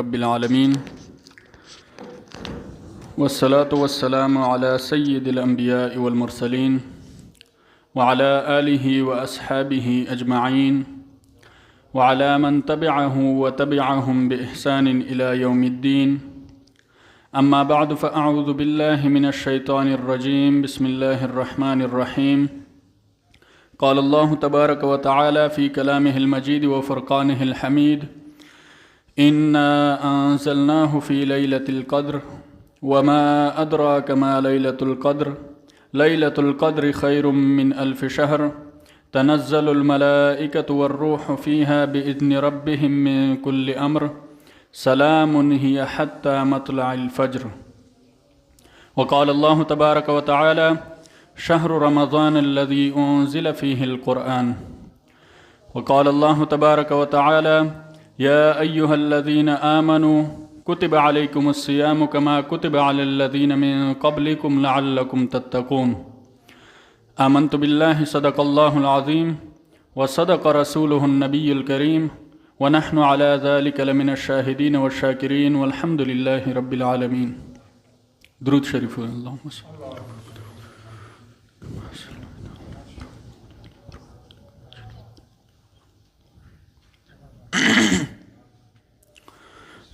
رب العالمين والصلاة والسلام على سيد الأنبياء والمرسلين وعلى آله وأصحابه أجمعين وعلى من تبعه وتبعهم بإحسان إلى يوم الدين. أما بعد فأعوذ بالله من الشيطان الرجيم. بسم الله الرحمن الرحيم. قال الله تبارك وتعالى في كلامه المجيد وفرقانه الحميد: إنا أنزلناه في ليلة القدر وما أدراك ما ليلة القدر ليلة القدر خير من 1000 شهر تنزل الملائكة والروح فيها بإذن ربهم من كل أمر سلام هي حتى مطلع الفجر. وقال الله تبارك وتعالى: شهر رمضان الذي أنزل فيه القرآن. وقال الله تبارك وتعالى: يا أيها الذين آمنوا كتب عليكم الصيام كما كتب على الذين من قبلكم لعلكم تتقون. آمنت بالله صدق الله العظيم وصدق رسوله النبي الكريم ونحن على ذلك لمن الشاهدين والشاكرين والحمد لله رب العالمين. درود شريف. اللهم صل.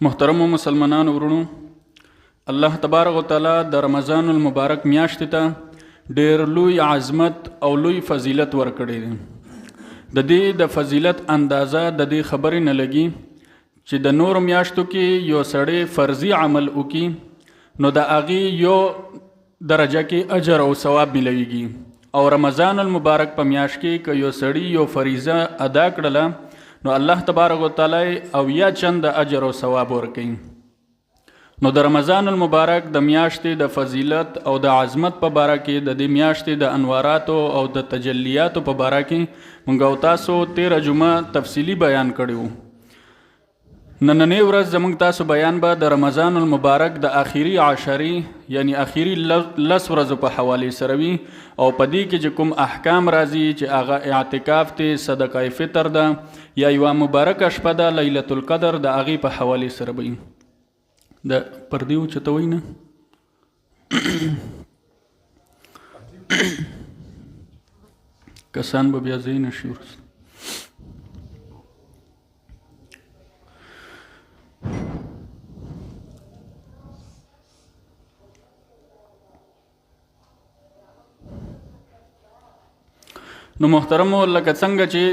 محترم مسلمانان ورونو، الله تبارک وتعالی د رمضان المبارک میاشت ته ډېر لوی عظمت او لوی فضیلت ورکړی دی. د دې د فضیلت اندازه د دې خبرې نه لګي چې د نور میاشتو کې یو سړی فرضي عمل وکي نو د هغې یو درجه کې اجر او ثواب ملويږي، او رمضان المبارک په میاشت کې که یو سړی یو فریضه ادا کړله نو الله تبارک وتعالی او یا چند اجر او ثواب ورکوي. نو د رمضان المبارک د میاشتې د فضیلت او د عظمت په باره کې د دې میاشتې د انواراتو او د تجلیاتو په باره کې موږ او تاسو 13 جمعه تفصیلی بیان کړی. نننۍ ورځ زموږ تاسو بیان به د رمضان المبارک د آخري عشري یعنی آخري 10 ورځو په حوالې سره وي، او په دې کې چې کوم احکام راځي چې هغه اعتکاف ته صدقه فطر ده یا یوه مبارکه شپه ده لیلة القدر د هغې په حوالې سره به وي. د پردې اوچتوئ نه کسان به بیا ځای نه شي وروسته. نو محترمو، لکه څنګه چې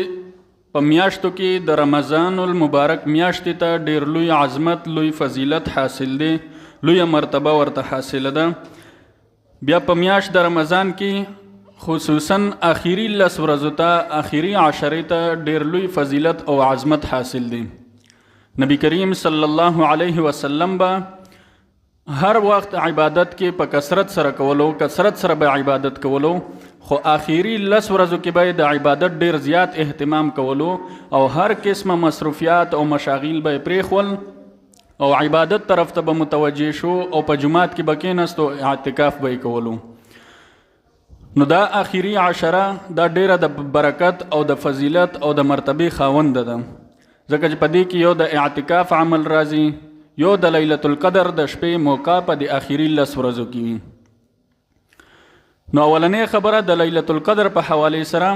په میاشتو کې د رمضان المبارک میاشتې ته ډېر لوی عظمت، لوی فضیلت حاصل دی، لوی مرتبه ورته حاصله ده، بیا په میاشت د رمضان کې خصوصا آخري 10 ورځو ته آخري عشرې ته ډېر لوی فضیلت او عظمت حاصل دی. نبی کریم صلی الله علیه وسلم به هر وخت عبادت کې په کثرت سره کولو، کثرت سره به عبادت کولو، خو آخري 10 ورځو کې به د عبادت ډیر زیات اهتمام کولو او هر قسمه مصروفیات او مشاغل به پرېښول او عبادت طرف ته به متوجه شو او په جماعت کې به کېناست او اعتکاف به یې کولو. نو دا آخري عشره دا ډیره د برکت او د فضیلت او د مرتبه خاوند ده، ځکه چې په دې کې یو د اعتکاف عمل راځي، یو د لیلة القدر د شپې موقع په د آخري 10 ورځو کې وي. نو اولنې خبره د لیلة القدر په حوالې سره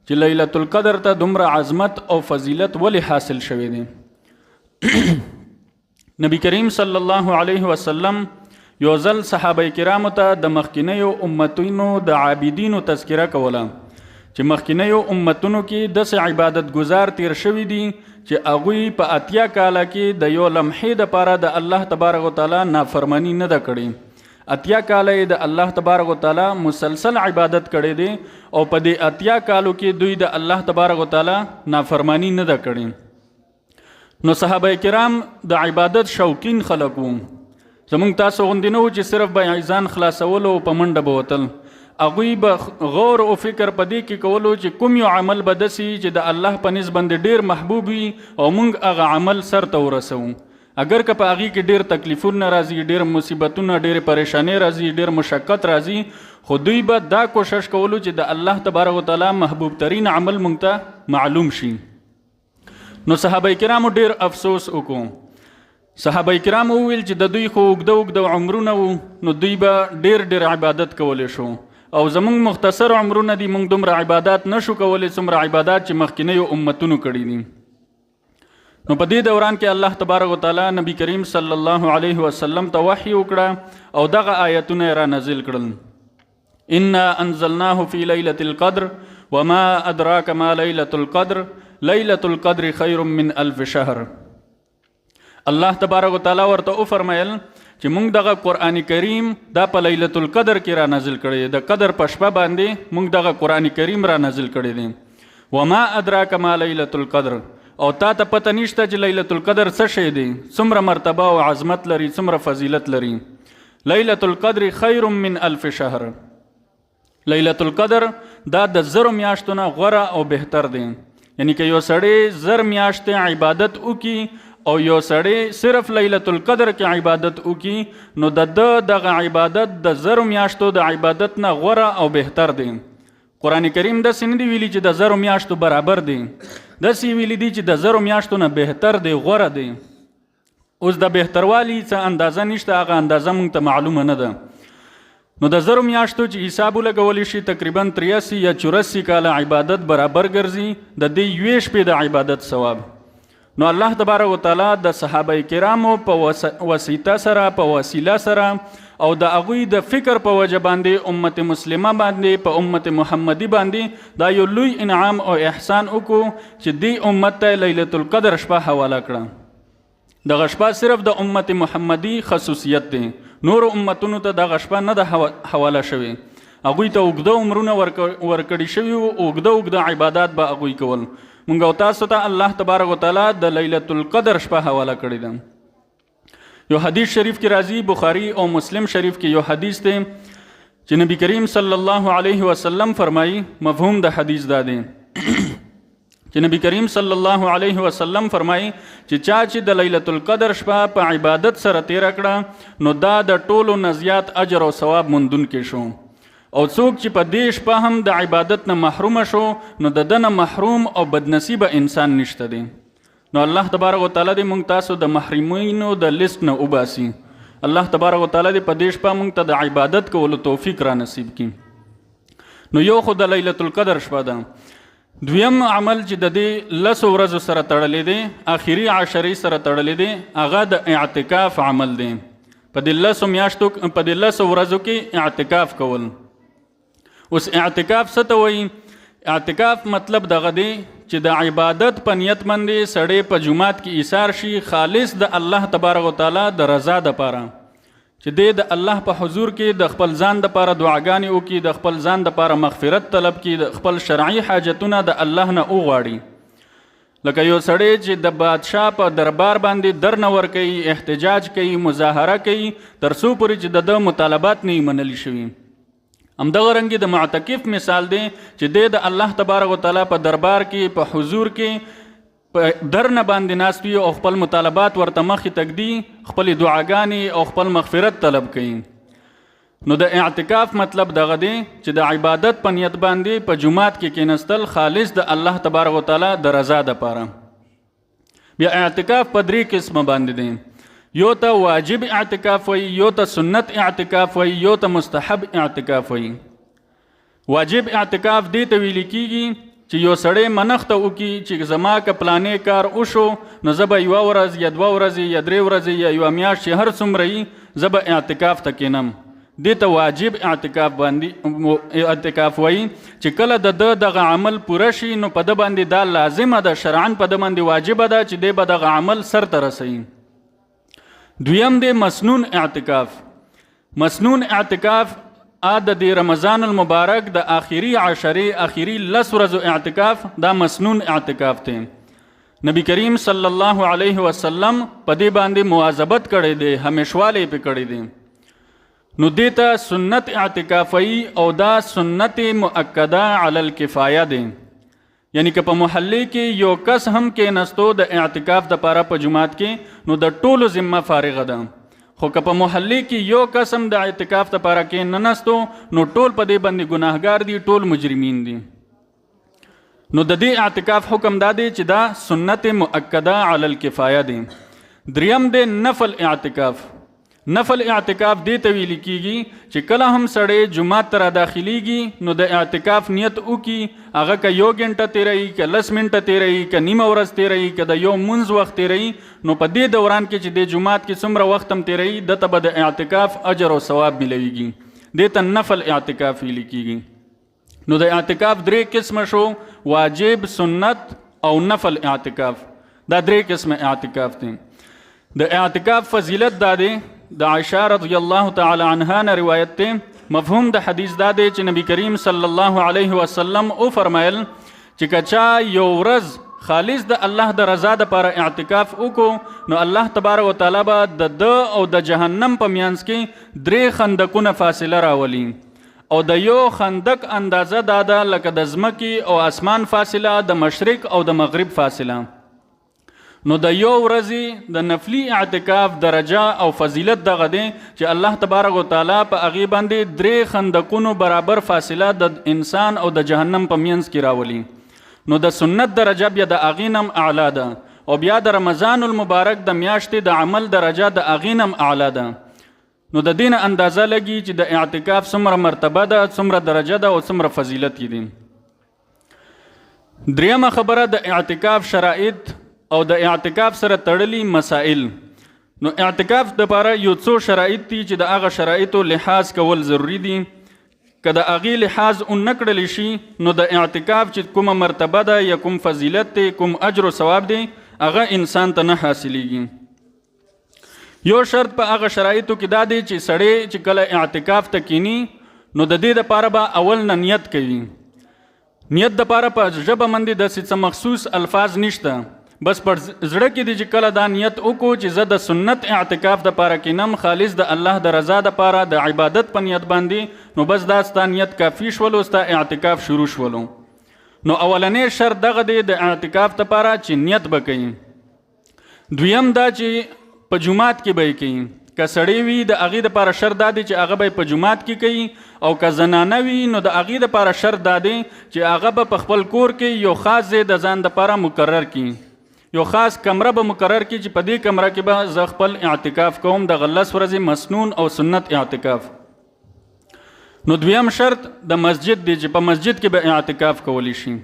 چې لیلة القدر ته دومره عظمت او فضیلت ولې حاصل شوی دی. نبی کریم صلی الله علیه وسلم یو ځل صحابه کرامو ته د مخکینیو امتونو د عابدینو تذکره کوله چې مخکینیو امتونو کې داسې عبادت گزار تیر شوي دي چې هغوی په 80 کاله کې د یو لمحې دپاره د الله تبارک وتعالی نافرمانی نه ده کړې. 80 کاله د الله تبارک وتعالی مسلسل عبادت کړی دی او په دې 80 کالو کې دوی د الله تبارک وتعالی نافرمانی نه ده کړې. نو صحابه کرام د عبادت شوقین خلک وو، زمونږ تاسو غوندې نه وو چې صرف به ځان خلاصولو او په منډه به وتل. هغوی به غور او فکر په دې کې کولو چې کوم یو عمل به داسې چې د الله په نسبت باندې ډېر محبوب وي او موږ هغه عمل سرته ورسوو. اگر که په هغې کې ډېر تکلیفونه راځي، ډېر مصیبتونه، ډېرې پریشانۍ راځي، ډېر مشقت راځي، خو دوی به دا کوشش کولو چې د الله تبارک وتعالی محبوب ترین عمل موږ ته معلوم شي. نو صحابه کرامو ډېر افسوس وکړو صحابه کرام وویل چې د دوی خو اوږده عمرونه وو نو دوی به ډېر عبادت کولی شو او زمونږ مختصر عمرونه دي، موږ دومره عبادات نشو کولی څومره عبادات چې مخکینیو امتونو کړي دي. نو په دې دوران کې الله تبارک وتعالی نبی کریم صلی الله علیه وسلم ته وحی وکړه او دغه آیتونه را نازل کړل. انا انزلناه فی لیلة القدر وما ادراک ما لیلة القدر لیلة القدر خیر من الف شهر. الله تبارک وتعالی ورته وفرمایل چې موږ دغه قرآن کریم دا په لیلة القدر کې را نازل کړی، د قدر په شپه باندې موږ دغه قرآن کریم را نازل کړی دی. وما ادراک ما لیلة القدر، او تا ته پته نشته چې لیلة القدر څه شی دی، څومره مرتبه او عظمت لري، څومره فضیلت لري. لیلة القدر خیر من الف شهر. لیلة القدر دا د 1000 میاشتو نه غوره او بهتر دی. یعنی که یو سړی 1000 میاشتې عبادت وکي او یو سړی صرف لیلة القدر کې عبادت وکي نو دغه عبادت د 1000 میاشتو د عبادت نه غوره او بهتر دی. قرآن کریم داسې نه دی ویلي چې د 1000 میاشتو برابر دی، داسې ویلي دی چې د 1000 میاشتو نه بهتر دی، غوره دی. اوس د بهتروالي څه اندازه نشته، هغه اندازه موږ ته معلومه نه ده. نو د 1000 میاشتو چې حساب ولګولی شي تقریبا 83 یا 84 کاله عبادت برابر ګرځي د دې یوې شپې د عبادت ثواب. نو الله تبارک وتعالی د صحابه کرامو په وسیله سره په وسیله سره او د هغوی د فکر په وجه باندې امت مسلمه باندې په امت محمدي باندې دا یو لوی انعام او احسان وکړو چې دې امت ته لیلة القدر شپه حواله کړه. دغه شپه صرف د امت محمدي خصوصیت دی، نور امتونو ته دغه شپه نه ده حواله شوې. هغوی ته اوږده عمرونه ورکړي شوي وو، اوږده عبادات به هغوی کول. مونږ او تاسو ته الله تبارک وتعالی د لیلة القدر شپه حواله کړې ده. یو حدیث شریف کې راځي، بخاری او مسلم شریف کې یو حدیث دی چې نبی کریم صلی الله علیه وسلم فرمایي. مفهوم د حدیث دا دی چې نبی کریم صلی الله علیه وسلم فرمایي چې چا چې د لیلة القدر شپه په عبادت سره تیره کړه نو دا د ټولو نه زیات اجر او ثواب موندونکی شو. او څوک چې په دې شپه هم د عبادت نه محروم شو نو د ده نه محروم او بدنصیبه انسان نشته دی. نو الله تبارک وتعالی دې موږ تاسو د محرومینو د لیست نه وباسي. الله تبارک وتعالی دې په دې شپه موږ ته د عبادت کولو توفیق را نصیب کړي. نو یو خو د لیلة القدر شپه ده. دویم عمل چې د دې 10 ورځو سره تړلی دی، آخري عشرې سره تړلی دی، هغه د اعتکاف عمل دی. په دې 10 میاشتو په دې 10 ورځو کې اعتکاف کول. اوس اعتکاف څه ته وایي؟ اعتکاف مطلب دغه دی چې د عبادت په نیت باندې سړی په جماعت کې ایثار شي خالص د الله تبارک وتعالی د رضا دپاره، چې د الله په حضور کې د خپل ځان دپاره دعاګانې وکړي، د خپل ځان دپاره مغفرت طلب کړي، د خپل شرعي حاجتونه د الله نه وغواړي. لکه یو سړی چې د بادشاه په دربار باندې در نه ورکوي، احتجاج کوي، مظاهره کوي، تر څو پورې چې د منطالبات نه منلی شوي. همدغه رنګې د معتکف مثال دی چې د الله تبارک وتعالی په دربار کې په حضور کې په در نه باندې ناست وي او خپل مطالبات ورته مخې تږدي، خپلې دعاګانې او خپل مغفرت طلب کوي. نو د اعتکاف مطلب دغه دی چې د عبادت په نیت باندې په جماعت کې کېنستل خالص د الله تبارک وتعالی د رضا دپاره. بیا اعتکاف په 3 قسمه باندې دی. یو ته واجب اعتکاف وي، یو ته سنت اعتکاف وي، یو ته مستحب اعتکاف وي. واجب اعتکاف دې ته ویل کېږي چې یو سړی منښته وکړي چې زما که پلانې کار وشو نو زه به 1 ورځ یا 2 ورځې یا 3 ورځې یا 1 میاشت چې هر څومره وي زه به اعتکاف ته کېنم. دې ته واجب اعتکاف وایي چې کله د دغه عمل پوره شي نو په ده باندې دا لازمه ده، شرعاً په ده باندې واجبه ده چې دی به دغه عمل سر ته رسوي. دویم دی مسنون اعتکاف. مسنون اعتکاف د رمضان المبارک د آخري عشرې آخري 10 ورځو اعتکاف دا مسنون اعتکاف دی. نبی کریم صلی الله علیه وسلم په دې باندې مواظبت کړی دی، همیشوالی پې کړی دی. نو دې ته سنت اعتکاف وایي او دا سنت مؤکده علی الکفایه دی. یعنی که په محلې کې یو کس هم کېنستو د اعتکاف دپاره په جماعت کې نو د ټولو ذمه فارغه ده، خو که په محلې کې یو کس هم د اعتکاف دپاره کې نه نستو نو ټول په دې باندې ګناهګار دي، ټول مجرمین دي. نو د دې اعتکاف حکم دا دی چې دا سنت مؤکده علی الکفایه دی. دریم دی نفل اعتکاف. نفل اعتکاف دی ته ویل کیږي چې کله هم سړی جمعات ته را داخلیږي نو د اعتکاف نیت وکي، هغه که 1 غنټه تیري، که 10 منټه تیري، که نیمه ورځ تیري، که د یو منځ وخت تیري، نو په دې دوران کې چې د جمعات کې څومره وخت هم تیري دته به د اعتکاف اجر او ثواب ملويږي. دې ته نفل اعتکاف ویل کیږي. نو د اعتکاف 3 قسمه شو: واجب، سنت او نفل اعتکاف. دا 3 قسمه اعتکاف دي. د اعتکاف فضیلت دا دی، د عائشہ رضی الله تعالی عنها نه روایت ته مفهوم د حدیث دا دی چې نبی کریم صلی الله علیه وسلم او فرمایل چې کچا یو ورځ خالص د الله د رضا د لپاره اعتکاف وکړو نو الله تبارک وتعالى به د او د جهنم په میانس کې 3 خندقونه فاصله راولي، او د یو خندق اندازه دا ده لکه د ځمکې او اسمان فاصله، د مشرق او د مغرب فاصله. نو د یو ورځې د نفلی اعتکاف درجه او فضیلت دغه دی چې الله تبارک وتعالی په هغې باندې 3 خندقونو برابر فاصله د انسان او د جهنم په منځ کې راولي. نو د سنت درجه بیا د هغې نم اعلی ده، او بیا د رمضان المبارک د میاشتې د عمل درجه د هغې نم اعلی ده. نو د دین اندازه لګي چې د اعتکاف څومره مرتبه ده، څومره درجه ده او څومره فضیلت یې دي. دریمه خبره د اعتکاف شرایط او د اعتکاف سره تړلي مسائل. نو اعتکاف د لپاره یو څو شرایط دي چې د هغه شرایطو لحاظ کول ضروری دي. که د هغې لحاظ نه کړلی شي نو د اعتکاف چې کومه مرتبه ده یا کوم فضیلت دی، کوم اجر و ثواب دی، هغه انسان ته نه حاصلیږي. یو شرط په هغه شرایطو کې دا دی چې سړی چې کله اعتکاف ته کینی نو د دې دپاره به اول نه نیت کوي. نیت دپاره په ژبه باندې داسې څه مخصوص الفاظ نشته، بس پر زړه کې دی چې کله دا نیت وکړو چې زه د سنت اعتکاف د پاره کینم، خالص د الله د رضا د پاره د عبادت په نیت باندې، نو بس دا ستا نیت کافي شولو، ستا اعتکاف شروع شولو. نو اولنې شرط دغه دی د اعتکاف د پاره چې نیت به کوي. دویم دا چې په جمعات کې به یې کوي. که سړی وي د هغې دپاره شرط دا دی چې هغه به په جمعات کې کوي، او که زنانه وي نو د هغې دپاره شرط دا دی چې هغه به په خپل کور کې یو خاص ځای د ځان دپاره مقرر کړي، یو خاص کمره به مقرر کی چې په دې کمره کې به زه خپل اعتکاف کوم، د 10 ورځې مسنون او سنت اعتکاف. نو دویم شرط د مسجد دی چې په مسجد کې به اعتکاف کولی شي.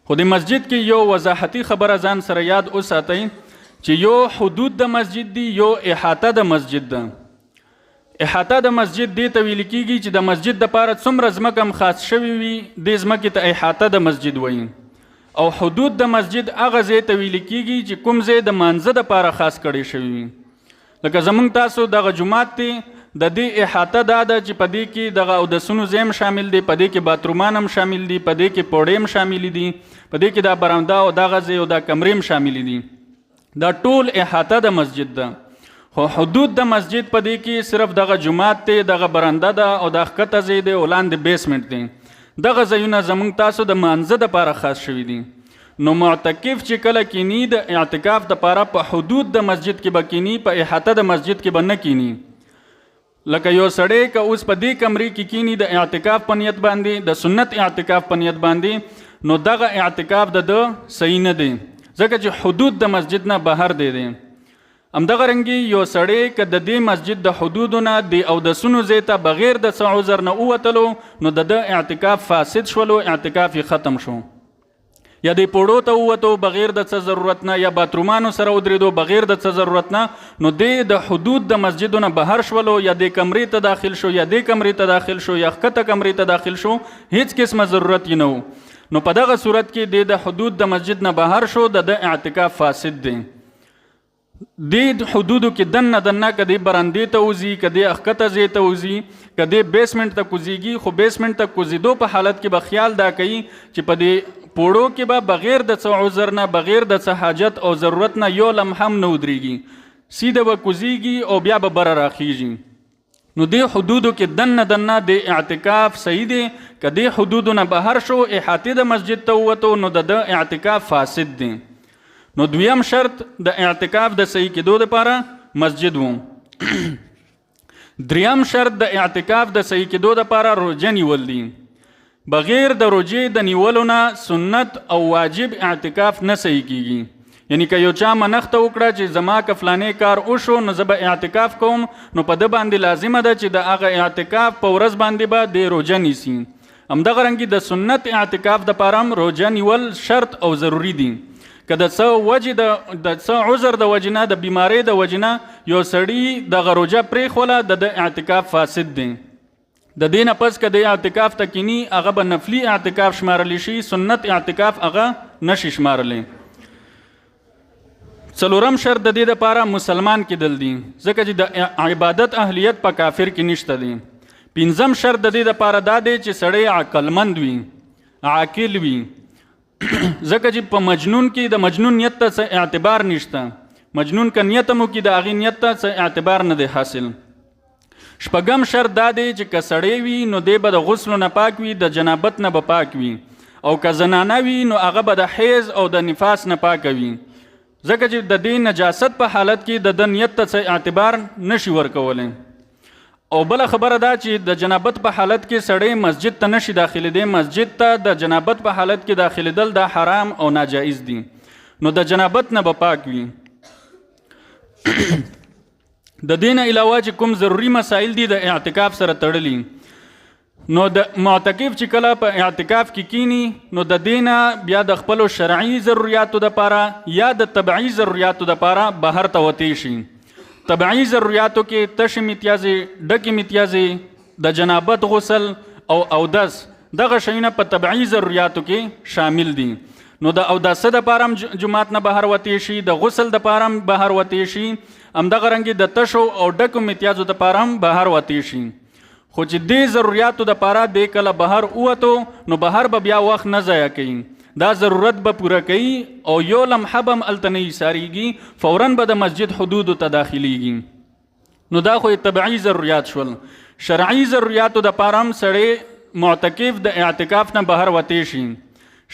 خو د مسجد کې یو وضاحتي خبره ځان سره یاد وساتئ چې یو حدود د مسجد دی، یو احاطه د مسجد ده. احاطه د مسجد دی ته ویل کیږي چې د مسجد دپاره څومره ځمکه هم خاص شوي وي دې ځمکې ته احاطه د مسجد وایي. او حدود د مسجد هغه ځای ته ویل کیږي چې کوم ځای د مانځه دپاره خاص کړی شوي وي. لکه زمونږ تاسو دغه جومات دی، د دې احاطه دا ده چې په دې کې دغه اودسونو ځای هم شامل دی، په دې کې باترومان هم شامل دي، په دې کې پوړې هم شامل دي، په دې کې دا برنده او دغه ځای او دا کمرې هم شامل دي. دا ټول احاطه د مسجد ده. خو حدود د مسجد په دې کې صرف دغه جومات دی، دغه برنده ده او دا ښکته ځای دی او لاندې بیسمنټ دی. دغه ځایونه زمونږ تاسو د مانځه دپاره خاص شوي دي. نو معتکف چې کله کینی د اعتکاف دپاره په حدود د مسجد کې به کینی، په احاطه د مسجد کې به نه کینی. لکه یو سړی که اوس په دې کمرې کې کینی د اعتکاف په نیت باندې، د سنت اعتکاف په نیت باندې، نو دغه اعتکاف د صحیح نه دی، ځکه چې حدود د مسجد نه بهر دی. همدغه رنګې یو سړی که د دې مسجد د حدودو نه د اودسونو ځای ته بغیر د څه عذر نه ووتلو نو د اعتکاف فاسد شولو، اعتکاف یې ختم شو. یا د پوړو ته ووتو بغیر د څه ضرورت نه، یا باترومانو سره ودرېدو بغیر د څه ضرورت نه، نو د حدود د مسجدو نه بهر شولو، یا د کمرې ته داخل شو، یا د کمرې ته داخل شو، یا ښکته کمرې ته داخل شو، هیڅ قسمه ضرورت یې نه و. نو په دغه صورت کې د حدود د مسجد نه بهر شو، د اعتکاف فاسد دی. د حدودو کې دنه که د برندې ته وځي، که د ښکته ځای ته وځي، که د بیسمنټ ته کوزیږي، خو بیسمنټ ته کوزیدو په حالت کې به خیال دا کوي چې په دې پوړو کې به بغیر د څه عذر نه، بغیر د څه حاجت او ضرورت نه یو لمحه هم نه ودرېږي، سیده به کوزیږي او بیا به بره راخیږي. نو د حدودو کې دنه د اعتکاف صحیح دی. که د حدودو نه بهر شو، احاطې د مسجد ته ووتو، نو د اعتکاف فاسد دی. نو دویم شرط د اعتکاف د صحیح کېدو لپاره مسجد و. دریم شرط د اعتکاف د صحیح کېدو لپاره روژه نیول دي. بغیر د روژې د نیولو نه سنت او واجب اعتکاف نه صحیح کیږي. یعنی که یو چا منښته وکړه چې زما که فلانې کار وشو نو زه به اعتکاف کوم، نو په ده باندې لازمه ده چې د هغه اعتکاف په ورځ باندې به د روژه نیسي. همدغه رنګې د سنت اعتکاف دپاره هم روژه نیول شرط او ضروري دي. که د څه وجې د څه عذر د وجې نه، د بیمارۍ د وجې نه یو سړي دغه روژه پرېښوله، د اعتکاف فاسد دی. د دې نه پس که د اعتکاف ته کیني هغه به نفلي اعتکاف شمارلی شي، سنت اعتکاف هغه نشي شمارلی. څلورم شرط د دې دپاره مسلمان کېدل دي، ځکه چې د عبادت اهلیت په کافر کې نشته دی. پنځم شرط د دې دپاره دا دی چې سړی عقلمند وي، عاقل وي، ځکه چې په مجنون کې د مجنون نیت ته څه اعتبار نشته. مجنون که نیت هم وکړي د هغې نیت ته څه اعتبار نه دی حاصل. شپږم شرط دا دی چې که سړی وي نو دی به د غسلو نه پاک وي، د جنابت نه به پاک وي، او که زنانه وي نو هغه به د حیض او د نفاس نه پاکه وي، ځکه چې د دې نجاست په حالت کې د نیت ته څه اعتبار نشي ورکولی. او بله خبره دا چې د جنابت په حالت کې سړی مسجد ته نشي داخلېدی. مسجد ته د جنابت په حالت کې داخلېدل دا حرام او ناجایز دي، نو د جنابت نه به پاک وي. د دې نه علاوه چې کوم ضروري مسائل دي د اعتکاف سره تړلي، نو د معتکف چې کله په اعتکاف کې کینی نو د دې نه بیا د خپلو شرعي ضروریاتو دپاره یا د طبعي ضروریاتو دپاره بهر ته وتی شي. طبعي ضروریاتو کې تشې متیازې، ډکې متیازې، د جنابت غسل او اودس، دغه شیونه په طبعي ضروریاتو کې شامل دي. نو د اوداسه دپاره هم جومات نه بهر وتی شي، د غسل دپاره هم بهر وتی شي، همدغه رنګې د تشو او ډکو متیازو دپاره هم بهر وتی شي. خو چې دې ضروریاتو دپاره دی کله بهر ووتو نو بهر به بیا وخت نه ضایع کوي، دا ضرورت به پوره کوي او یو لمحه به هم هلته نه ایسارېږي، فوراً به د مسجد حدودو ته داخلیږي. نو دا خو طبعي ضروریات شول. شرعي ضروریاتو دپاره هم سړی معتکف د اعتکاف نه بهر وتی شي.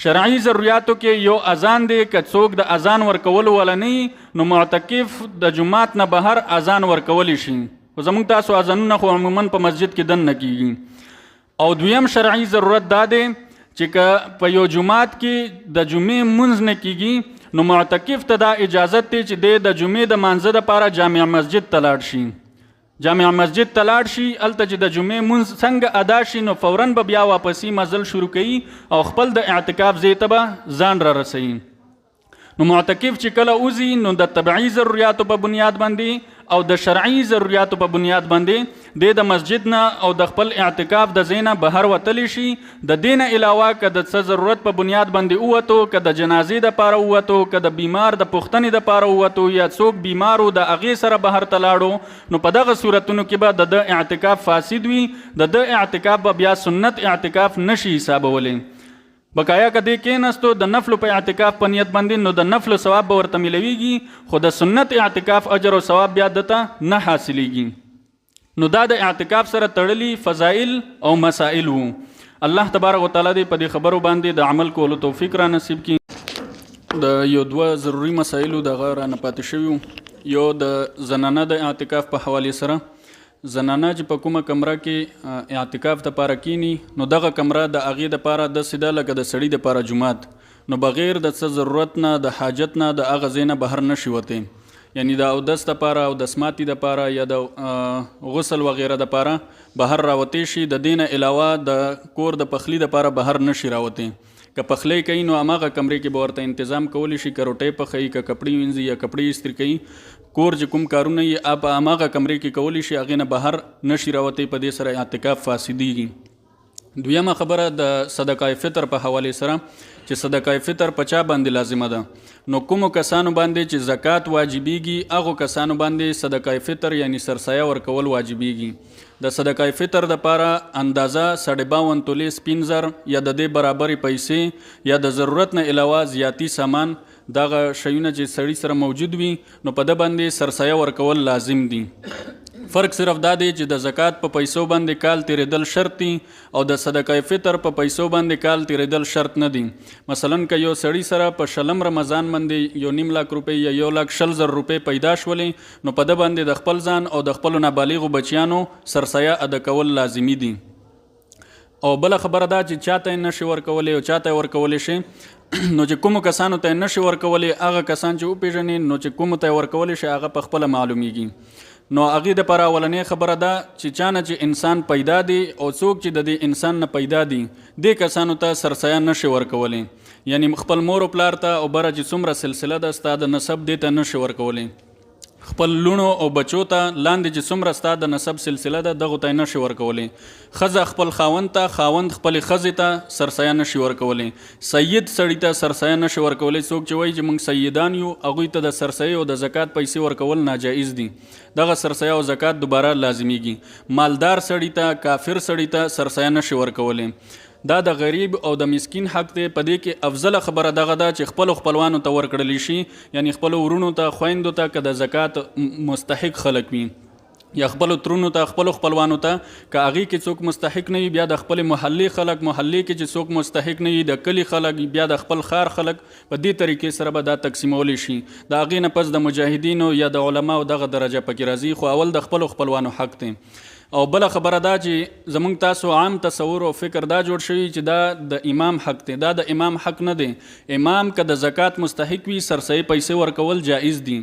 شرعي ضروریاتو کې یو اذان دی، که څوک د اذان ورکولو والا نه نو معتکف د جومات نه بهر اذان ورکولی شي. خو زموږ تاسو اذانونه خو عموماً په مسجد کې دننه کېږي. او دویم شرعي ضرورت دا دی چې که په یو جومات کې د جمعې مونځ نه کېږي نو معتکف ته دا اجازت دی چې دی د جمعې د مانځه دپاره جامع مسجد ته لاړ شي. جامع مسجد ته لاړ شي، هلته چې د جمعې مونځ څنګه ادا شي نو فوراً به بیا واپسي مزل شروع کوي او خپل د اعتکاف ځای ته به ځان را رسوي. نو معتکف چې کله وځي نو د طبعي ضروریاتو په بنیاد باندې او د شرعي ضروریاتو په بنیاد باندې د مسجد نه او د خپل اعتکاف د ځای نه بهر وتلی شي. د دې نه علاوه که د څه ضرورت په بنیاد باندې ووتو، که د جنازې دپاره ووتو، که د بیمار د پوښتنې دپاره ووتو، یا څوک بیمار و د هغې سره بهر ته لاړو، نو په دغه صورتونو کې به د اعتکاف فاسد وي. د اعتکاف به بیا سنت اعتکاف نشي حسابولی. بقایا که دې کېناستو د نفلو په اعتکاف په نیت باندې نو د نفلو ثواب به ورته میلویږي، خو د سنت اعتکاف اجر او ثواب بیا دته نه حاصلیږي. نو دا د اعتکاف سره تړلي فضائل او مسائل وو. الله تبارک وتعالی دې په دې خبرو باندې د عمل کولو توفیق را نصیب کړي. د یو دوه ضروري مسایلو دغه رانه پاتې شوي وو. یو د زنانه د اعتکاف په حوالې سره، زنانه چې په کومه کمره کې اعتکاف دپاره کینی نو دغه کمره د هغې دپاره داسې ده لکه د سړي دپاره جومات، نو بغیر د څه ضرورت نه، د حاجت نه، د هغه ځای نه بهر نشي وتی. یعنی د اودس دپاره او د سماتی دپاره یا د غسل وغیره دپاره بهر راوتی شي. د دې نه علاوه د کور د پخلی دپاره بهر نشي راوتی. که پخلی کوي نو هماغه کمرې کې به ورته انتظام کولی شي، که روټۍ پخوي، که کپړې وینځي یا کپړې استري کوي، کور چې کوم کارونه یې په هماغه کمرې کې کولی شي، هغې نه بهر نشي راوتی. په دې سره اعتکاف فاسدېږي. دویمه خبره د صدقه فطر په حوالې سره، چې صدقه فطر په چا باندې لازمه ده. نو کومو کسانو باندې چې زکات واجبېږي هغو کسانو باندې صدقه فطر یعنی سرسایه ورکول واجبېږي. د صدقه فطر دپاره اندازه 52 تولې سپین زر یا د دې برابرې پیسې یا د ضرورت نه علاوه زیاتی سامان، دغه شیونه چې سړي سره موجود وي نو په ده باندې سرسایه ورکول لازم دي. فرق صرف دا دی چې د زکات په پیسو باندې کال تیریدل شرط دي او د صدقه فطر په پیسو باندې کال تیریدل شرط نه دي. مثلا که یو سړي سره په شلم رمضان باندې 1.5 لک روپۍ یا 1,40,000 روپۍ پیدا شولې نو په ده باندې د خپل ځان او د خپلو نابالغو بچیانو سرسایه ادا کول لازمي دي. او بل خبره دا چې چاته نشي ورکولی او چاته ورکولی شي نو چې کوم کسانو ته نشي ورکولی هغه کسان چې وپېژني نو چې کوم ته ورکولی شي هغه په خپله معلومیږي. نو هغې دپاره اولنۍ خبره ده چې چا نه چې انسان پیدا دی او څوک چې د دې انسان نه پیدا دی دې کسانو ته سرسایه نشي ورکولی، یعنی خپل مور و پلار ته او بره چې څومره سلسله ده ستا د نسب دې ته نشي ورکولی، خپل لونو او بچو ته لاندې چې څومره ستا د نسب سلسله ده دغو ته یې نشي ورکولی، ښځه خپل خاوند ته، خاوند خپلې ښځې ته سرسایه نشي ورکولی، سید سړي ته سرسایه نشي ورکولی. څوک چې وایي چې موږ سیدان یو هغوی ته د سرسایې او د زکات پیسې ورکول ناجایز دي، دغه سرسایه او زکات دوباره لازمیږي. مالدار سړي ته، کافر سړي ته سرسایه نشي ورکولی. دا د غریب او د مسکین حق دی. په دې کې افضله خبره دغه ده چې خپلو خپلوانو ته ورکړلی شي، یعنی خپلو ورونو ته، خویندو ته که د زکات مستحق خلک وي، یا خپلو ترونو ته، خپلو خپلوانو ته که هغې کې څوک مستحق نه وي، بیا د خپلې محلې خلک، محلې کې چې څوک مستحق نه وي، د کلي خلک، بیا د خپل ښار خلک، په دې طریقې سره به دا تقسیمولی شي. د هغې نه پس د مجاهدینو یا د علماو دغه درجه پکې راځي، خو اول د خپلو خپلوانو حق دی. او بله خبره دا چې زمونږ تاسو عام تصور او فکر دا جوړ شوي چې دا د امام حق دی. دا د امام حق نه دی. امام که د زکات مستحق وي سرسایې پیسې ورکول جایز دي،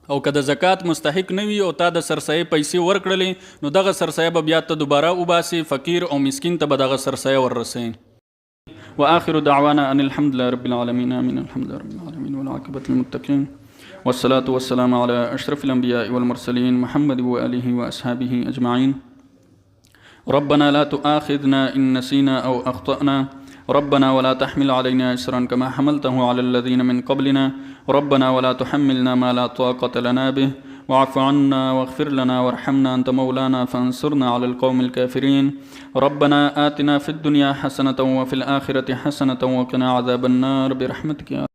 او که د زکات مستحق نه وي او تا د سرسایې پیسې ورکړلې نو دغه سرسایه به بیا ته دوباره وباسي، فقیر او مسکین ته به دغه سرسایه وررسوي. وآخر دعوانا ان الحمد لله رب العالمين آمين. الحمد لله رب العالمين والعاقبة للمتقين والصلاة والسلام على أشرف الأنبياء والمرسلين محمد وآله وأصحابه أجمعين. ربنا لا تؤاخذنا إن نسينا أو أخطأنا، ربنا ولا تحمل علينا إصرا كما حملته على الذين من قبلنا، ربنا ولا تحملنا ما لا طاقة لنا به، واعف عنا واغفر لنا وارحمنا أنت مولانا فانصرنا على القوم الكافرين. ربنا آتنا في الدنيا حسنة وفي الآخرة حسنة وقنا عذاب النار برحمتك.